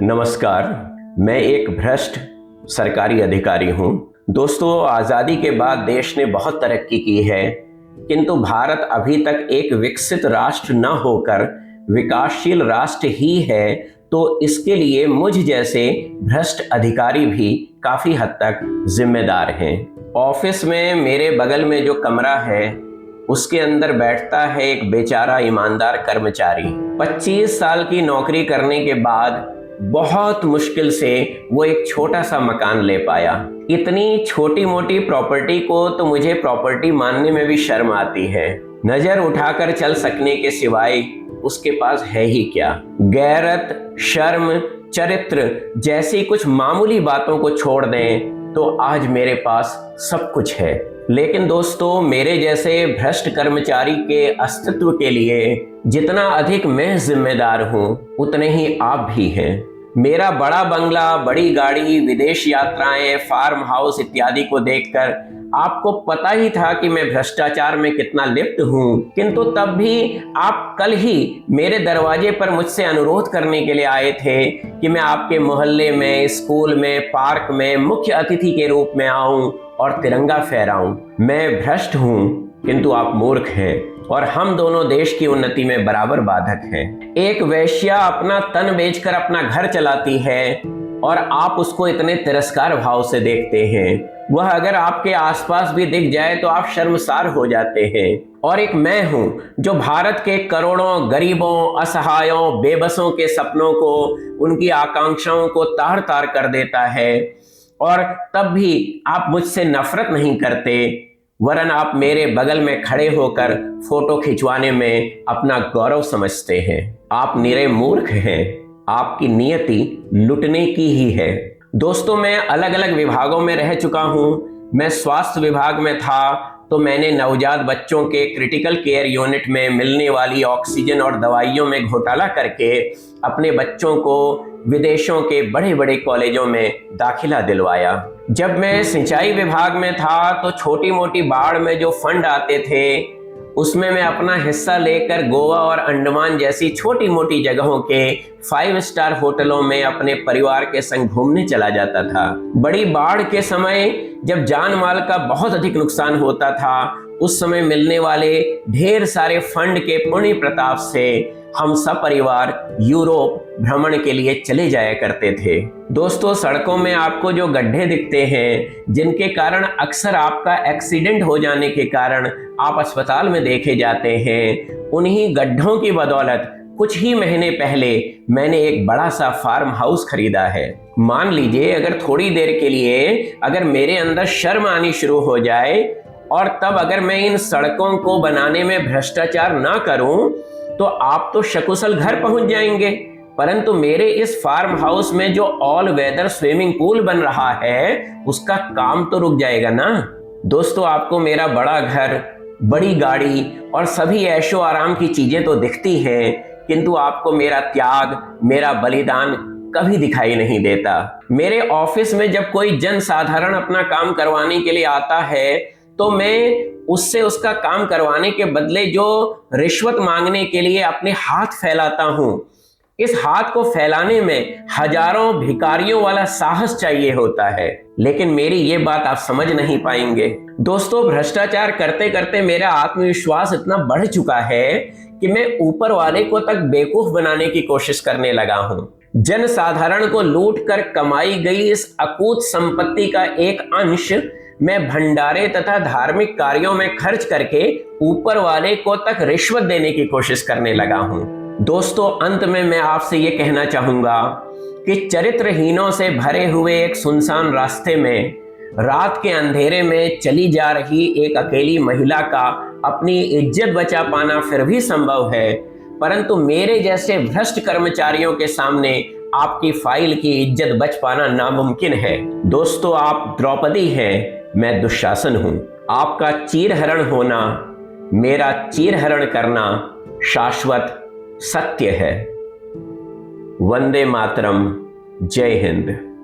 नमस्कार। मैं एक भ्रष्ट सरकारी अधिकारी हूं। दोस्तों, आज़ादी के बाद देश ने बहुत तरक्की की है, किंतु भारत अभी तक एक विकसित राष्ट्र न होकर विकासशील राष्ट्र ही है। तो इसके लिए मुझ जैसे भ्रष्ट अधिकारी भी काफ़ी हद तक जिम्मेदार हैं। ऑफिस में मेरे बगल में जो कमरा है उसके अंदर बैठता है एक बेचारा ईमानदार कर्मचारी। 25 साल की नौकरी करने के बाद बहुत मुश्किल से वो एक छोटा सा मकान ले पाया। इतनी छोटी मोटी प्रॉपर्टी को तो मुझे प्रॉपर्टी मानने में भी शर्म आती है। नजर उठाकर चल सकने के सिवाय उसके पास है ही क्या। गैरत, शर्म, चरित्र जैसी कुछ मामूली बातों को छोड़ दें तो आज मेरे पास सब कुछ है। लेकिन दोस्तों, मेरे जैसे भ्रष्ट कर्मचारी के अस्तित्व के लिए जितना अधिक मैं जिम्मेदार हूं, उतने ही आप भी हैं। मेरा बड़ा बंगला, बड़ी गाड़ी, विदेश यात्राएं, फार्म हाउस इत्यादि को देखकर आपको पता ही था कि मैं भ्रष्टाचार में कितना लिप्त हूं, किंतु तब भी आप कल ही मेरे दरवाजे पर मुझसे अनुरोध करने के लिए आए थे कि मैं आपके मोहल्ले में, स्कूल में, पार्क में मुख्य अतिथि के रूप में आऊं और तिरंगा फहराऊं। मैं भ्रष्ट हूं, किंतु आप मूर्ख हैं और हम दोनों देश की उन्नति में बराबर बाधक हैं। एक वेश्या अपना तन बेचकर अपना घर चलाती है और आप उसको इतने तिरस्कार भाव से देखते हैं। वह अगर आपके आसपास भी दिख जाए तो आप शर्मसार हो जाते हैं। और एक मैं हूं जो भारत के करोड़ों गरीबों, असहायों, बेबसों के सपनों को, उनकी आकांक्षाओं को तार तार कर देता है। और तब भी आप मुझसे नफरत नहीं करते, वरन आप मेरे बगल में खड़े होकर फोटो खिंचवाने में अपना गौरव समझते हैं। आप निरे मूर्ख हैं। आपकी नियति लुटने की ही है। दोस्तों, मैं अलग अलग विभागों में रह चुका हूं। मैं स्वास्थ्य विभाग में था तो मैंने नवजात बच्चों के क्रिटिकल केयर यूनिट में मिलने वाली ऑक्सीजन और दवाइयों में घोटाला करके अपने बच्चों को विदेशों के बड़े बड़े कॉलेजों में दाखिला दिलवाया। जब मैं सिंचाई विभाग में था तो छोटी मोटी बाढ़ में जो फंड आते थे उसमें मैं अपना हिस्सा लेकर गोवा और अंडमान जैसी छोटी मोटी जगहों के 5 स्टार होटलों में अपने परिवार के संग घूमने चला जाता था। बड़ी बाढ़ के समय जब जान माल का बहुत अधिक नुकसान होता था, उस समय मिलने वाले ढेर सारे फंड के पुण्य प्रताप से हम सब परिवार यूरोप भ्रमण के लिए चले जाया करते थे। दोस्तों, सड़कों में आपको जो गड्ढे दिखते हैं, जिनके कारण अक्सर आपका एक्सीडेंट हो जाने के कारण आप अस्पताल में देखे जाते हैं, उन्हीं गड्ढों की बदौलत कुछ ही महीने पहले मैंने एक बड़ा सा फार्म हाउस खरीदा है। मान लीजिए, अगर थोड़ी देर के लिए अगर मेरे अंदर शर्म आनी शुरू हो जाए और तब अगर मैं इन सड़कों को बनाने में भ्रष्टाचार ना करूं तो आप तो सकुशल घर पहुंच जाएंगे। परंतु मेरे इस फार्म हाउस में जो ऑल वेदर स्विमिंग पूल बन रहा है उसका काम तो रुक जाएगा ना। दोस्तों, आपको मेरा बड़ा घर, बड़ी गाड़ी और सभी ऐशो आराम की चीजें तो दिखती हैं, किंतु आपको मेरा त्याग, मेरा बलिदान कभी दिखाई नहीं देता। मेरे ऑफिस में जब कोई जन साधारण अपना काम करवाने के लिए आता है तो मैं उससे उसका काम करवाने के बदले जो रिश्वत मांगने के लिए अपने हाथ फैलाता हूं, इस हाथ को फैलाने में हजारों भिखारियों वाला साहस चाहिए होता है। लेकिन मेरी ये बात आप समझ नहीं पाएंगे। दोस्तों, भ्रष्टाचार करते करते मेरा आत्मविश्वास इतना बढ़ चुका है कि मैं ऊपर वाले को तक बेवकूफ बनाने की कोशिश करने लगा हूं। जन साधारण को लूट कर कमाई गई इस अकूत संपत्ति का एक अंश मैं भंडारे तथा धार्मिक कार्यों में खर्च करके ऊपर वाले को तक रिश्वत देने की कोशिश करने लगा हूं। दोस्तों, अंत में मैं आपसे ये कहना चाहूंगा कि चरित्रहीनों से भरे हुए एक सुनसान रास्ते में रात के अंधेरे में चली जा रही एक अकेली महिला का अपनी इज्जत बचा पाना फिर भी संभव है, परंतु मेरे जैसे भ्रष्ट कर्मचारियों के सामने आपकी फाइल की इज्जत बच पाना नामुमकिन है। दोस्तों, आप द्रौपदी हैं, मैं दुशासन हूं। आपका चीरहरण होना, मेरा चीरहरण करना शाश्वत सत्य है। वंदे मातरम। जय हिंद।